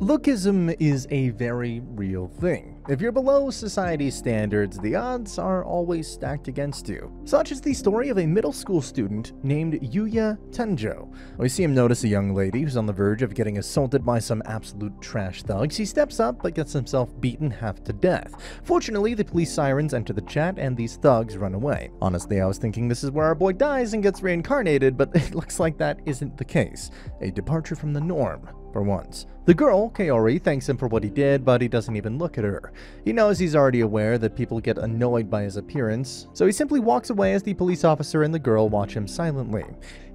Lookism is a very real thing. If you're below society's standards, the odds are always stacked against you. Such is the story of a middle school student named Yuya Tenjo. We see him notice a young lady who's on the verge of getting assaulted by some absolute trash thugs. He steps up but gets himself beaten half to death. Fortunately, the police sirens enter the chat and these thugs run away. Honestly, I was thinking this is where our boy dies and gets reincarnated, but it looks like that isn't the case. A departure from the norm. For once. The girl, Kaori, thanks him for what he did, but he doesn't even look at her. He knows he's already aware that people get annoyed by his appearance, so he simply walks away as the police officer and the girl watch him silently.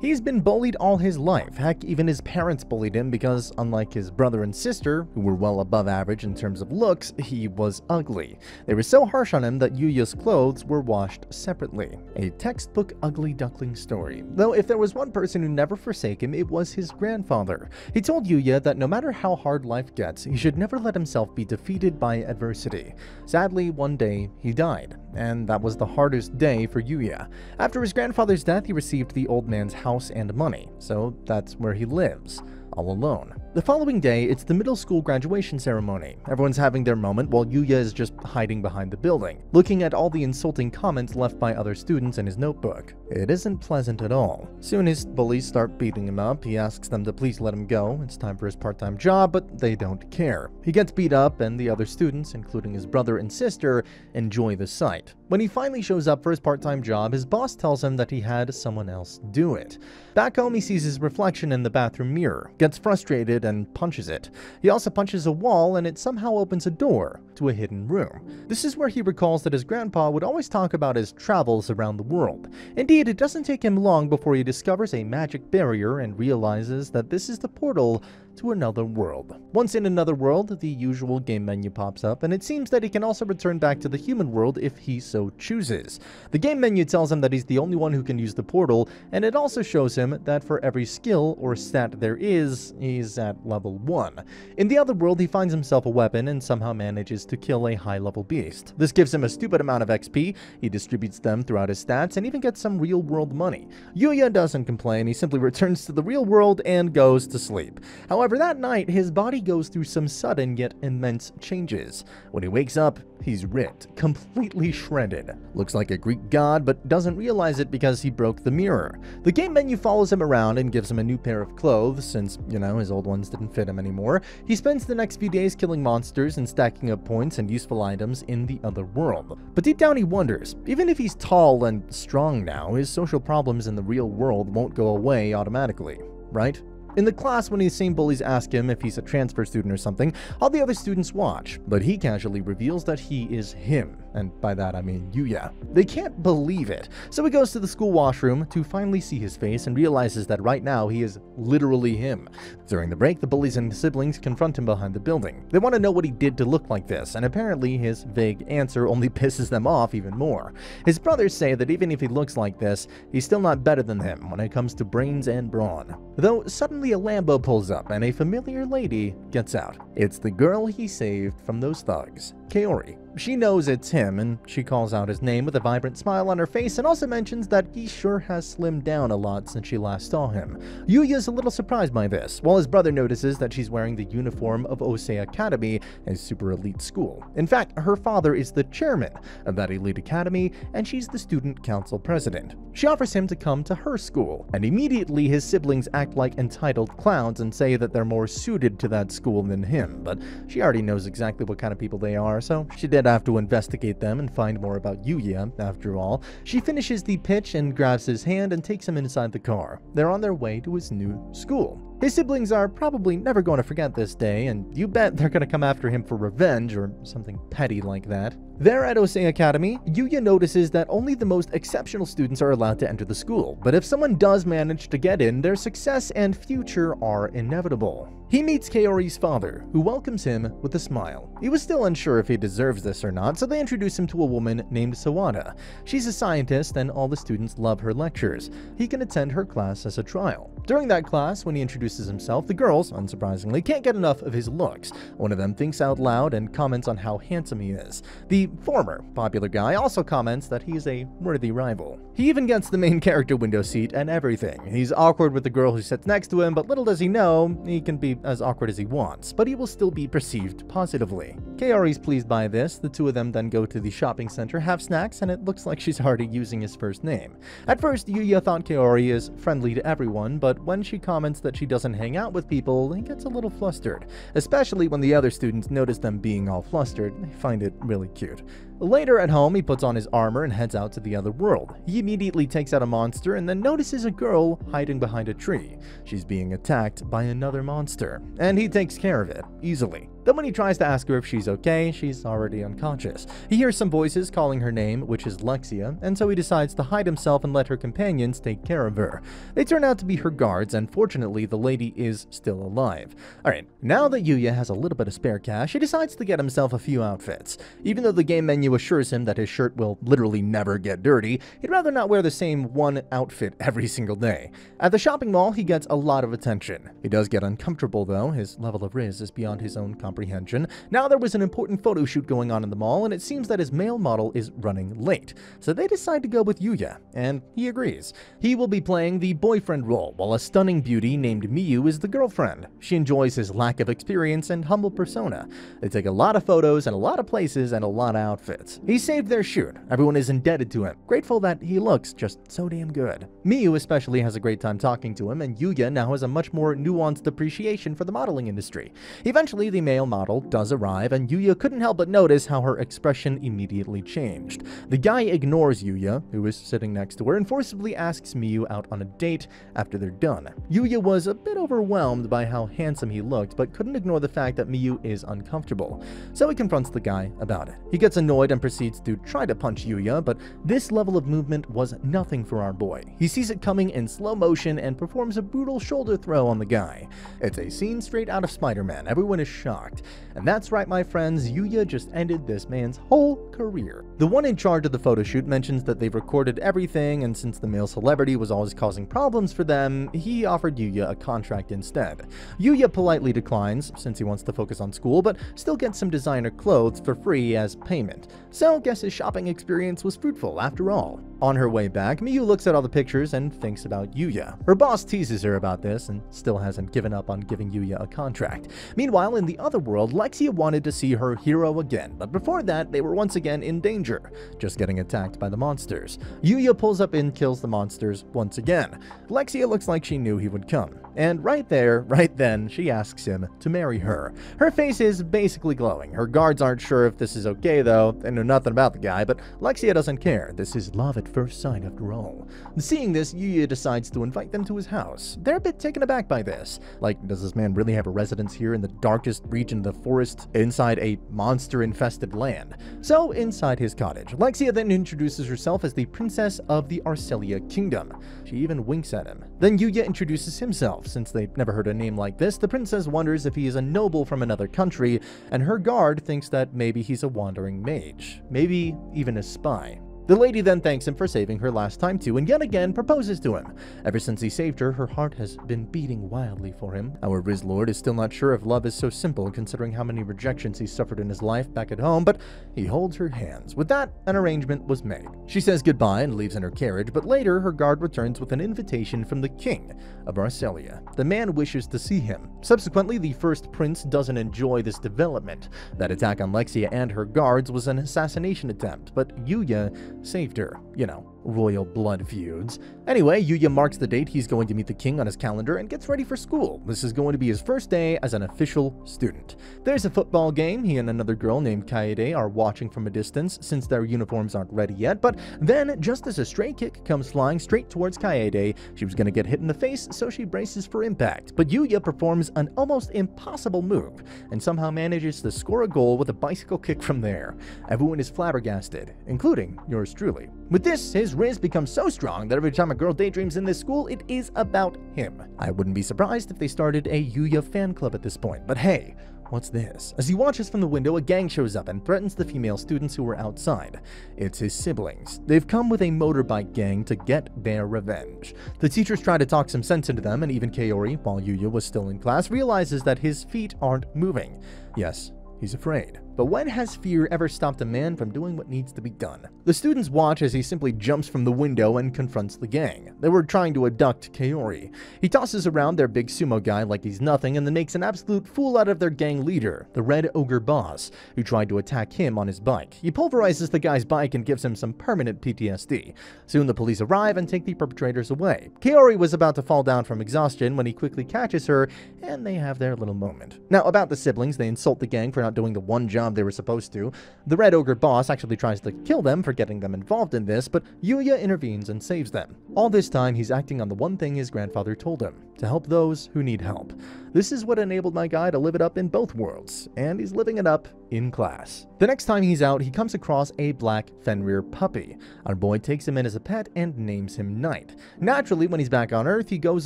He's been bullied all his life. Heck, even his parents bullied him because, unlike his brother and sister, who were well above average in terms of looks, he was ugly. They were so harsh on him that Yuya's clothes were washed separately. A textbook ugly duckling story. Though if there was one person who never forsake him, it was his grandfather. He told Yuya that no matter how hard life gets, he should never let himself be defeated by adversity. Sadly, one day, he died, and that was the hardest day for Yuya. After his grandfather's death, he received the old man's house and money, so that's where he lives, all alone. The following day, it's the middle school graduation ceremony. Everyone's having their moment while Yuya is just hiding behind the building, looking at all the insulting comments left by other students in his notebook. It isn't pleasant at all. Soon his bullies start beating him up. He asks them to please let him go. It's time for his part-time job, but they don't care. He gets beat up, and the other students, including his brother and sister, enjoy the sight. When he finally shows up for his part-time job, his boss tells him that he had someone else do it. Back home, he sees his reflection in the bathroom mirror, gets frustrated, and punches it. He also punches a wall, and it somehow opens a door to a hidden room. This is where he recalls that his grandpa would always talk about his travels around the world. Indeed, it doesn't take him long before he discovers a magic barrier and realizes that this is the portal to another world. Once in another world, the usual game menu pops up, and it seems that he can also return back to the human world if he so chooses. The game menu tells him that he's the only one who can use the portal, and it also shows him that for every skill or stat there is, he's at level 1. In the other world, he finds himself a weapon and somehow manages to kill a high-level beast. This gives him a stupid amount of XP, he distributes them throughout his stats, and even gets some real-world money. Yuya doesn't complain, he simply returns to the real world and goes to sleep. However, that night, his body goes through some sudden yet immense changes. When he wakes up, he's ripped, completely shredded. Looks like a Greek god, but doesn't realize it because he broke the mirror. The game menu follows him around and gives him a new pair of clothes since, his old ones didn't fit him anymore. He spends the next few days killing monsters and stacking up points and useful items in the other world. But deep down he wonders, even if he's tall and strong now, his social problems in the real world won't go away automatically, right? In the class, when these same bullies ask him if he's a transfer student or something, all the other students watch, but he casually reveals that he is him. And by that I mean Yuya. They can't believe it, so he goes to the school washroom to finally see his face and realizes that right now he is literally him. During the break, the bullies and siblings confront him behind the building. They want to know what he did to look like this, and apparently his vague answer only pisses them off even more. His brothers say that even if he looks like this, he's still not better than them when it comes to brains and brawn. Though suddenly a Lambo pulls up and a familiar lady gets out. It's the girl he saved from those thugs, Kaori. She knows it's him, and she calls out his name with a vibrant smile on her face and also mentions that he sure has slimmed down a lot since she last saw him. Yuya's a little surprised by this, while his brother notices that she's wearing the uniform of Osei Academy, a super elite school. In fact, her father is the chairman of that elite academy, and she's the student council president. She offers him to come to her school, and immediately his siblings act like entitled clowns and say that they're more suited to that school than him, but she already knows exactly what kind of people they are, so she did have to investigate them and find more about Yuya, after all. She finishes the pitch and grabs his hand and takes him inside the car. They're on their way to his new school. His siblings are probably never going to forget this day, and you bet they're going to come after him for revenge or something petty like that. There at Osei Academy, Yuya notices that only the most exceptional students are allowed to enter the school, but if someone does manage to get in, their success and future are inevitable. He meets Kaori's father, who welcomes him with a smile. He was still unsure if he deserves this or not, so they introduce him to a woman named Sawada. She's a scientist, and all the students love her lectures. He can attend her class as a trial. During that class, when he introduces himself, the girls, unsurprisingly, can't get enough of his looks. One of them thinks out loud and comments on how handsome he is. The the former popular guy also comments that he's a worthy rival. He even gets the main character window seat and everything. He's awkward with the girl who sits next to him, but little does he know, he can be as awkward as he wants, but he will still be perceived positively. Kaori's pleased by this. The two of them then go to the shopping center, have snacks, and it looks like she's already using his first name. At first, Yuya thought Kaori is friendly to everyone, but when she comments that she doesn't hang out with people, he gets a little flustered, especially when the other students notice them being all flustered. They find it really cute. Later at home, he puts on his armor and heads out to the other world. He immediately takes out a monster and then notices a girl hiding behind a tree. She's being attacked by another monster, and he takes care of it, easily. Then when he tries to ask her if she's okay, she's already unconscious. He hears some voices calling her name, which is Lexia, and so he decides to hide himself and let her companions take care of her. They turn out to be her guards, and fortunately, the lady is still alive. Alright, now that Yuya has a little bit of spare cash, he decides to get himself a few outfits. Even though the game menu assures him that his shirt will literally never get dirty, he'd rather not wear the same one outfit every single day. At the shopping mall, he gets a lot of attention. He does get uncomfortable though. His level of riz is beyond his own comprehension. Now there was an important photo shoot going on in the mall, and it seems that his male model is running late. So they decide to go with Yuya, and he agrees. He will be playing the boyfriend role, while a stunning beauty named Miyu is the girlfriend. She enjoys his lack of experience and humble persona. They take a lot of photos and a lot of places and a lot of outfits. He saved their shoot. Everyone is indebted to him, grateful that he looks just so damn good. Miyu especially has a great time talking to him, and Yuya now has a much more nuanced appreciation for the modeling industry. Eventually, the male model does arrive, and Yuya couldn't help but notice how her expression immediately changed. The guy ignores Yuya, who is sitting next to her, and forcibly asks Miyu out on a date after they're done. Yuya was a bit overwhelmed by how handsome he looked, but couldn't ignore the fact that Miyu is uncomfortable. So he confronts the guy about it. He gets annoyed and proceeds to try to punch Yuya, but this level of movement was nothing for our boy. He sees it coming in slow motion and performs a brutal shoulder throw on the guy. It's a scene straight out of Spider-Man. Everyone is shocked. And that's right, my friends, Yuya just ended this man's whole career. The one in charge of the photo shoot mentions that they've recorded everything, and since the male celebrity was always causing problems for them, he offered Yuya a contract instead. Yuya politely declines, since he wants to focus on school, but still gets some designer clothes for free as payment. So guess his shopping experience was fruitful after all. On her way back, Miyu looks at all the pictures and thinks about Yuya. Her boss teases her about this and still hasn't given up on giving Yuya a contract. Meanwhile, in the other world, Lexia wanted to see her hero again, but before that, they were once again in danger, just getting attacked by the monsters. Yuya pulls up and kills the monsters once again. Lexia looks like she knew he would come, and right there, right then, she asks him to marry her. Her face is basically glowing. Her guards aren't sure if this is okay though, they know nothing about the guy, but Lexia doesn't care. This is love at first sight after all. Seeing this, Yuya decides to invite them to his house. They're a bit taken aback by this. Like, does this man really have a residence here in the darkest region of the forest inside a monster-infested land? So, inside his cottage, Lexia then introduces herself as the princess of the Arcelia Kingdom. She even winks at him. Then Yuya introduces himself. Since they've never heard a name like this, the princess wonders if he is a noble from another country, and her guard thinks that maybe he's a wandering mage. Maybe even a spy. The lady then thanks him for saving her last time too, and yet again proposes to him. Ever since he saved her, her heart has been beating wildly for him. Our Riz Lord is still not sure if love is so simple, considering how many rejections he suffered in his life back at home, but he holds her hands. With that, an arrangement was made. She says goodbye and leaves in her carriage, but later her guard returns with an invitation from the king of Arcelia. The man wishes to see him. Subsequently, the first prince doesn't enjoy this development. That attack on Lexia and her guards was an assassination attempt, but Yuya saved her. You know, royal blood feuds. Anyway, Yuya marks the date he's going to meet the king on his calendar and gets ready for school. This is going to be his first day as an official student. There's a football game. He and another girl named Kaede are watching from a distance since their uniforms aren't ready yet, but then, just as a stray kick comes flying straight towards Kaede, she was going to get hit in the face, so she braces for impact. But Yuya performs an almost impossible move and somehow manages to score a goal with a bicycle kick from there. Everyone is flabbergasted, including yours truly. With this, his Riz becomes so strong that every time a girl daydreams in this school, it is about him. I wouldn't be surprised if they started a Yuya fan club at this point, but hey, what's this? As he watches from the window, a gang shows up and threatens the female students who were outside. It's his siblings. They've come with a motorbike gang to get their revenge. The teachers try to talk some sense into them, and even Kaori, while Yuya was still in class, realizes that his feet aren't moving. Yes, he's afraid. But when has fear ever stopped a man from doing what needs to be done? The students watch as he simply jumps from the window and confronts the gang. They were trying to abduct Kaori. He tosses around their big sumo guy like he's nothing and then makes an absolute fool out of their gang leader, the Red Ogre boss, who tried to attack him on his bike. He pulverizes the guy's bike and gives him some permanent PTSD. Soon the police arrive and take the perpetrators away. Kaori was about to fall down from exhaustion when he quickly catches her, and they have their little moment. Now, about the siblings, they insult the gang for not doing the one job they were supposed to. The Red Ogre boss actually tries to kill them for getting them involved in this, but Yuya intervenes and saves them. All this time, he's acting on the one thing his grandfather told him, to help those who need help. This is what enabled my guy to live it up in both worlds, and he's living it up in class. The next time he's out, he comes across a black Fenrir puppy. Our boy takes him in as a pet and names him Knight. Naturally, when he's back on Earth, he goes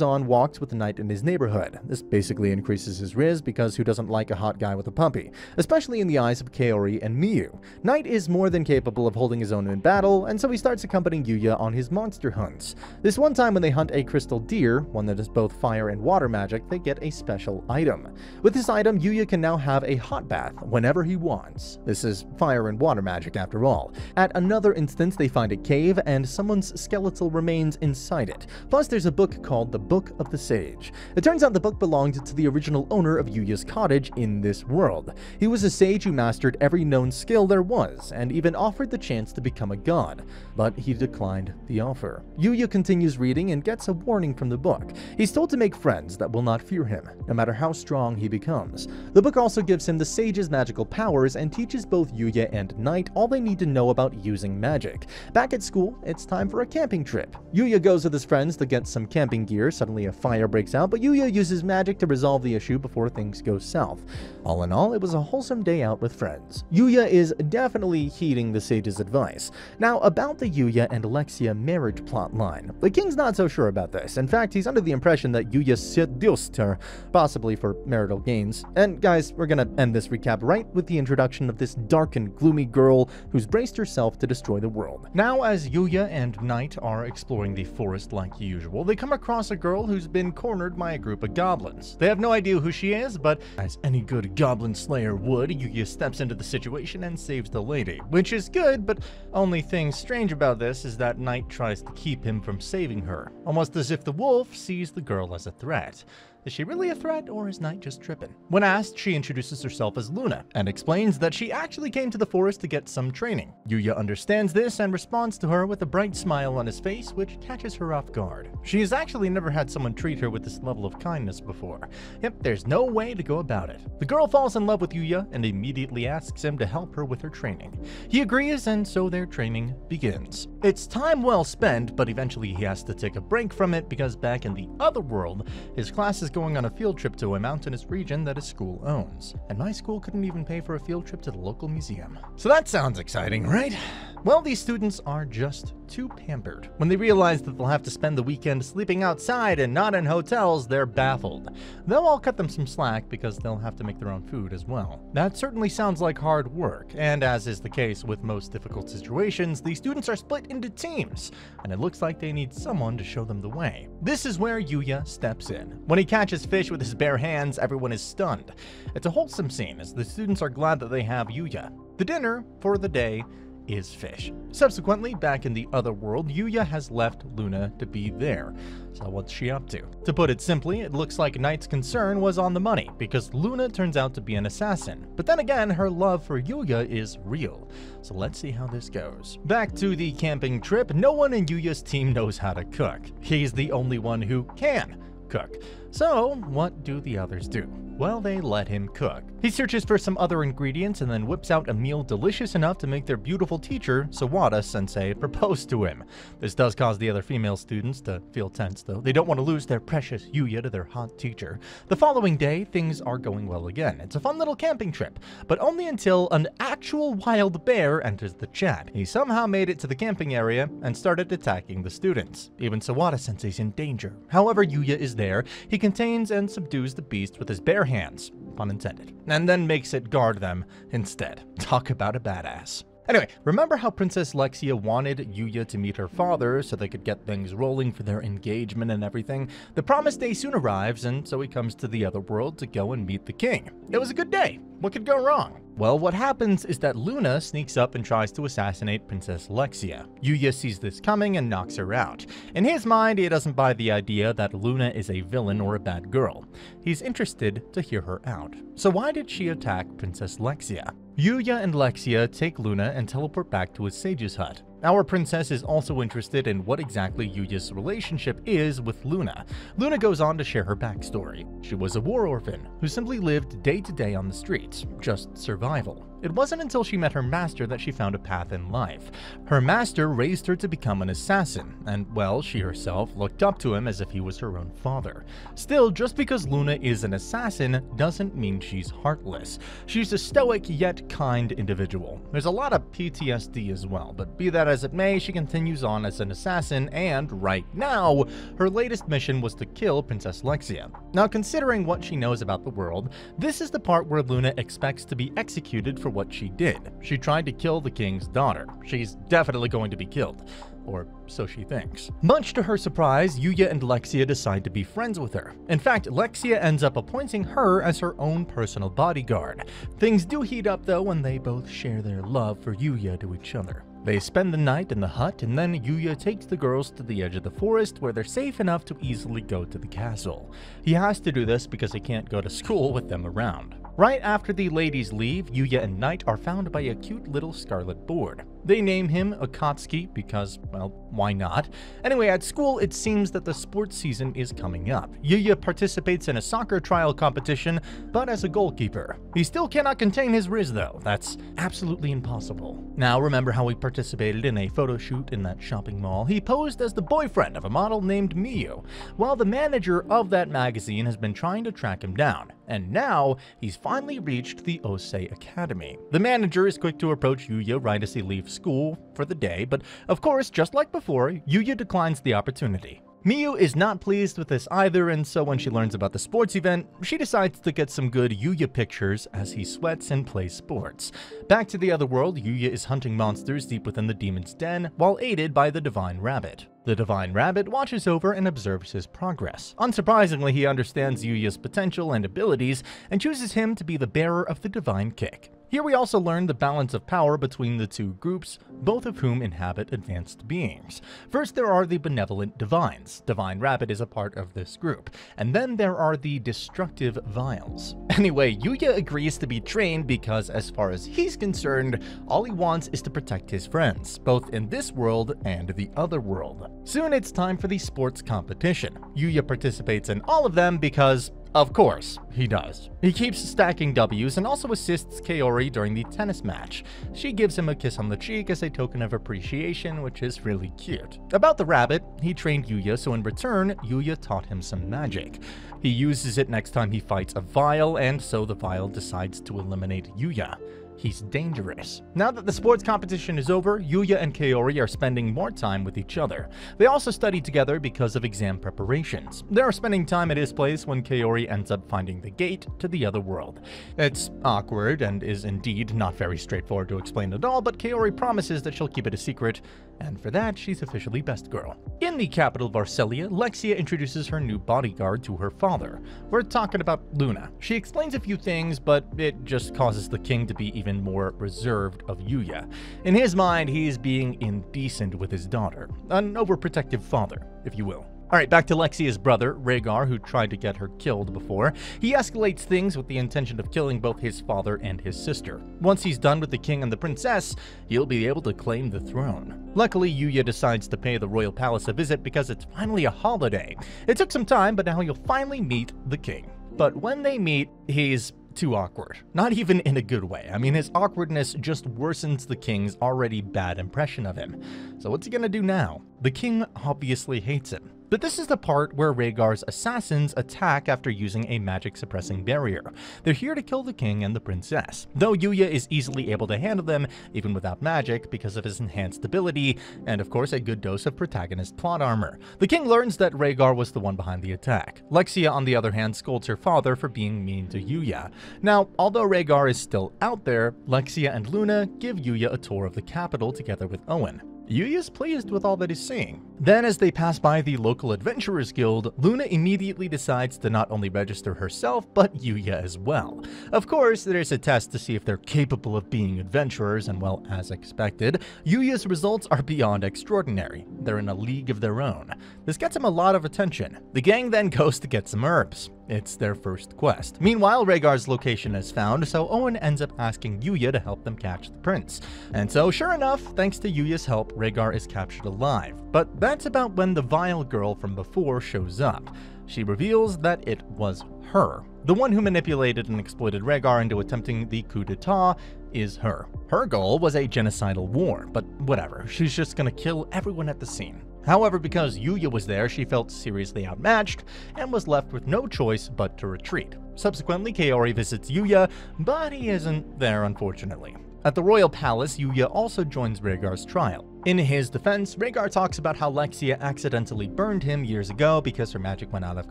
on walks with the Knight in his neighborhood. This basically increases his riz because who doesn't like a hot guy with a puppy? Especially in the eyes of Kaori and Miyu. Knight is more than capable of holding his own in battle, and so he starts accompanying Yuya on his monster hunts. This one time when they hunt a crystal deer, one that is both fire and water magic, they get a special item. With this item, Yuya can now have a hot bath whenever he wants. This is fire and water magic after all. At another instance, they find a cave and someone's skeletal remains inside it. Plus, there's a book called the Book of the Sage. It turns out the book belonged to the original owner of Yuya's cottage in this world. He was a sage who mastered every known skill there was, and even offered the chance to become a god, but he declined the offer. Yuya continues reading and gets a warning from the book. He's told to make friends that will not fear him, no matter how strong he becomes. The book also gives him the sage's magical powers and teaches both Yuya and Knight all they need to know about using magic. Back at school, it's time for a camping trip. Yuya goes with his friends to get some camping gear. Suddenly a fire breaks out, but Yuya uses magic to resolve the issue before things go south. All in all, it was a wholesome day out with friends. Yuya is definitely heeding the sage's advice. Now, about the Yuya and Alexia marriage plotline. The king's not so sure about this. In fact, he's under the impression that Yuya seduced her, possibly for marital gains. And guys, we're gonna end this recap right with the introduction of this dark and gloomy girl who's braced herself to destroy the world. Now, as Yuya and Knight are exploring the forest like usual, they come across a girl who's been cornered by a group of goblins. They have no idea who she is, but as any good goblin slayer would, Yuya steps into the situation and saves the lady, which is good, but only thing strange about this is that Knight tries to keep him from saving her, almost as if the wolf sees the girl as a threat. Is she really a threat, or is Knight just tripping? When asked, she introduces herself as Luna, and explains that she actually came to the forest to get some training. Yuya understands this and responds to her with a bright smile on his face, which catches her off guard. She has actually never had someone treat her with this level of kindness before. Yep, there's no way to go about it. The girl falls in love with Yuya and immediately asks him to help her with her training. He agrees, and so their training begins. It's time well spent, but eventually he has to take a break from it because back in the other world, his class is going on a field trip to a mountainous region that his school owns. And my school couldn't even pay for a field trip to the local museum. So that sounds exciting, right? Well, these students are just too pampered. When they realize that they'll have to spend the weekend sleeping outside and not in hotels, they're baffled. They'll all cut them some slack because they'll have to make their own food as well. That certainly sounds like hard work, and as is the case with most difficult situations, the students are split into teams, and it looks like they need someone to show them the way. This is where Yuya steps in. When he catches fish with his bare hands, everyone is stunned. It's a wholesome scene as the students are glad that they have Yuya. The dinner for the day is fish. Subsequently, back in the other world, Yuya has left Luna to be there. So what's she up to? To put it simply, it looks like Knight's concern was on the money, because Luna turns out to be an assassin. But then again, her love for Yuya is real. So let's see how this goes. Back to the camping trip, no one in Yuya's team knows how to cook. He's the only one who can cook. So what do the others do? Well, they let him cook. He searches for some other ingredients and then whips out a meal delicious enough to make their beautiful teacher, Sawada-sensei, propose to him. This does cause the other female students to feel tense, though. They don't want to lose their precious Yuya to their hot teacher. The following day, things are going well again. It's a fun little camping trip, but only until an actual wild bear enters the chat. He somehow made it to the camping area and started attacking the students. Even Sawada-sensei's in danger. However, Yuya is there. He contains and subdues the beast with his bare hands, pun intended, and then makes it guard them instead. Talk about a badass. Anyway, remember how Princess Lexia wanted Yuya to meet her father so they could get things rolling for their engagement and everything? The promised day soon arrives, and so he comes to the other world to go and meet the king. It was a good day. What could go wrong? Well, what happens is that Luna sneaks up and tries to assassinate Princess Lexia. Yuya sees this coming and knocks her out. In his mind, he doesn't buy the idea that Luna is a villain or a bad girl. He's interested to hear her out. So why did she attack Princess Lexia? Yuya and Lexia take Luna and teleport back to a sage's hut. Our princess is also interested in what exactly Yuya's relationship is with Luna. Luna goes on to share her backstory. She was a war orphan who simply lived day to day on the streets, just survival. It wasn't until she met her master that she found a path in life. Her master raised her to become an assassin, and well, she herself looked up to him as if he was her own father. Still, just because Luna is an assassin doesn't mean she's heartless. She's a stoic yet kind individual. There's a lot of PTSD as well, but be that as it may, she continues on as an assassin, and right now, her latest mission was to kill Princess Lexia. Now, considering what she knows about the world, this is the part where Luna expects to be executed for what she did. She tried to kill the king's daughter. She's definitely going to be killed. Or so she thinks. Much to her surprise, Yuya and Lexia decide to be friends with her. In fact, Lexia ends up appointing her as her own personal bodyguard. Things do heat up though when they both share their love for Yuya to each other. They spend the night in the hut, and then Yuya takes the girls to the edge of the forest where they're safe enough to easily go to the castle. He has to do this because he can't go to school with them around. Right after the ladies leave, Yuya and Knight are found by a cute little scarlet bird. They name him Akatsuki because, well, why not? Anyway, at school, it seems that the sports season is coming up. Yuya participates in a soccer trial competition, but as a goalkeeper. He still cannot contain his riz though. That's absolutely impossible. Now, remember how he participated in a photo shoot in that shopping mall? He posed as the boyfriend of a model named Miyu. Well, the manager of that magazine has been trying to track him down, and now he's finally reached the Osei Academy. The manager is quick to approach Yuya right as he leaves school for the day, but of course, just like before, Yuya declines the opportunity. Miyu is not pleased with this either, and so when she learns about the sports event, she decides to get some good Yuya pictures as he sweats and plays sports. Back to the other world, Yuya is hunting monsters deep within the demon's den while aided by the Divine Rabbit. The Divine Rabbit watches over and observes his progress. Unsurprisingly, he understands Yuya's potential and abilities and chooses him to be the bearer of the Divine Kick. Here we also learn the balance of power between the two groups, both of whom inhabit advanced beings. First, there are the benevolent divines. Divine Rabbit is a part of this group. And then there are the destructive vials. Anyway, Yuya agrees to be trained because, as far as he's concerned, all he wants is to protect his friends, both in this world and the other world. Soon it's time for the sports competition. Yuya participates in all of them because, of course, he does. He keeps stacking W's and also assists Kaori during the tennis match. She gives him a kiss on the cheek as a token of appreciation, which is really cute. About the rabbit, he trained Yuya, so in return, Yuya taught him some magic. He uses it next time he fights a vial, and so the vial decides to eliminate Yuya. He's dangerous. Now that the sports competition is over, Yuya and Kaori are spending more time with each other. They also study together because of exam preparations. They are spending time at his place when Kaori ends up finding the gate to the other world. It's awkward and is indeed not very straightforward to explain at all, but Kaori promises that she'll keep it a secret, and for that, she's officially best girl. In the capital Varselia, Lexia introduces her new bodyguard to her father. We're talking about Luna. She explains a few things, but it just causes the king to be even more reserved of Yuya. In his mind, he's being indecent with his daughter, an overprotective father, if you will. Alright, back to Lexia's brother, Rhaegar, who tried to get her killed before. He escalates things with the intention of killing both his father and his sister. Once he's done with the king and the princess, he'll be able to claim the throne. Luckily, Yuya decides to pay the royal palace a visit because it's finally a holiday. It took some time, but now he'll finally meet the king. But when they meet, he's too awkward. Not even in a good way. I mean, his awkwardness just worsens the king's already bad impression of him. So what's he gonna do now? The king obviously hates him. But this is the part where Rhaegar's assassins attack after using a magic-suppressing barrier. They're here to kill the king and the princess, though Yuya is easily able to handle them even without magic because of his enhanced ability, and of course a good dose of protagonist plot armor. The king learns that Rhaegar was the one behind the attack. Lexia, on the other hand, scolds her father for being mean to Yuya. Now, although Rhaegar is still out there, Lexia and Luna give Yuya a tour of the capital together with Owen. Yuya's pleased with all that he's seeing. Then, as they pass by the local adventurers guild, Luna immediately decides to not only register herself, but Yuya as well. Of course, there's a test to see if they're capable of being adventurers, and well, as expected, Yuya's results are beyond extraordinary. They're in a league of their own. This gets him a lot of attention. The gang then goes to get some herbs. It's their first quest. Meanwhile, Rhaegar's location is found, so Owen ends up asking Yuya to help them catch the prince. And so, sure enough, thanks to Yuya's help, Rhaegar is captured alive. But that's about when the vile girl from before shows up. She reveals that it was her. The one who manipulated and exploited Rhaegar into attempting the coup d'etat is her. Her goal was a genocidal war, but whatever, she's just gonna kill everyone at the scene. However, because Yuya was there, she felt seriously outmatched and was left with no choice but to retreat. Subsequently, Kaori visits Yuya, but he isn't there unfortunately. At the royal palace, Yuya also joins Rhaegar's trial. In his defense, Rhaegar talks about how Lexia accidentally burned him years ago because her magic went out of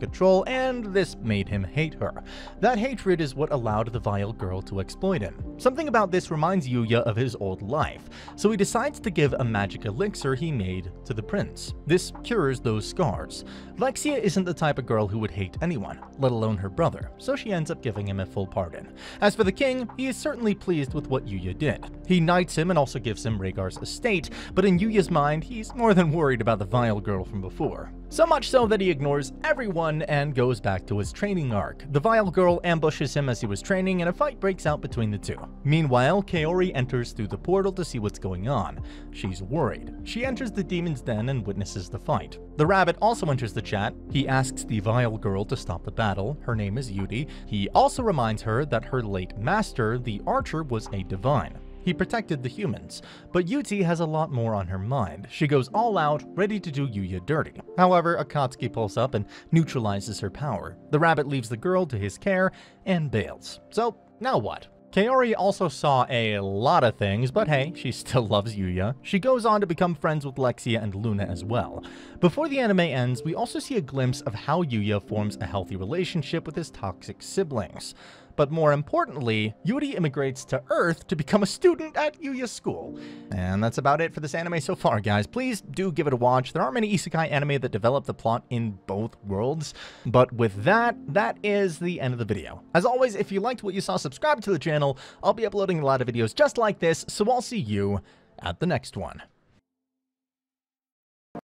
control, and this made him hate her. That hatred is what allowed the vile girl to exploit him. Something about this reminds Yuya of his old life, so he decides to give a magic elixir he made to the prince. This cures those scars. Lexia isn't the type of girl who would hate anyone, let alone her brother, so she ends up giving him a full pardon. As for the king, he is certainly pleased with what Yuya did. He knights him and also gives him Rhaegar's estate, but in Yuya's mind, he's more than worried about the vile girl from before. So much so that he ignores everyone and goes back to his training arc. The vile girl ambushes him as he was training, and a fight breaks out between the two. Meanwhile, Kaori enters through the portal to see what's going on. She's worried. She enters the demon's den and witnesses the fight. The rabbit also enters the chat. He asks the vile girl to stop the battle. Her name is Yudi. He also reminds her that her late master, the archer, was a divine. He protected the humans, but Yuti has a lot more on her mind. She goes all out, ready to do Yuya dirty. However, Akatsuki pulls up and neutralizes her power. The rabbit leaves the girl to his care and bails. So, now what? Kaori also saw a lot of things, but hey, she still loves Yuya. She goes on to become friends with Lexia and Luna as well. Before the anime ends, we also see a glimpse of how Yuya forms a healthy relationship with his toxic siblings. But more importantly, Yuri immigrates to Earth to become a student at Yuya's school. And that's about it for this anime so far, guys. Please do give it a watch. There aren't many isekai anime that develop the plot in both worlds. But with that, that is the end of the video. As always, if you liked what you saw, subscribe to the channel. I'll be uploading a lot of videos just like this, so I'll see you at the next one.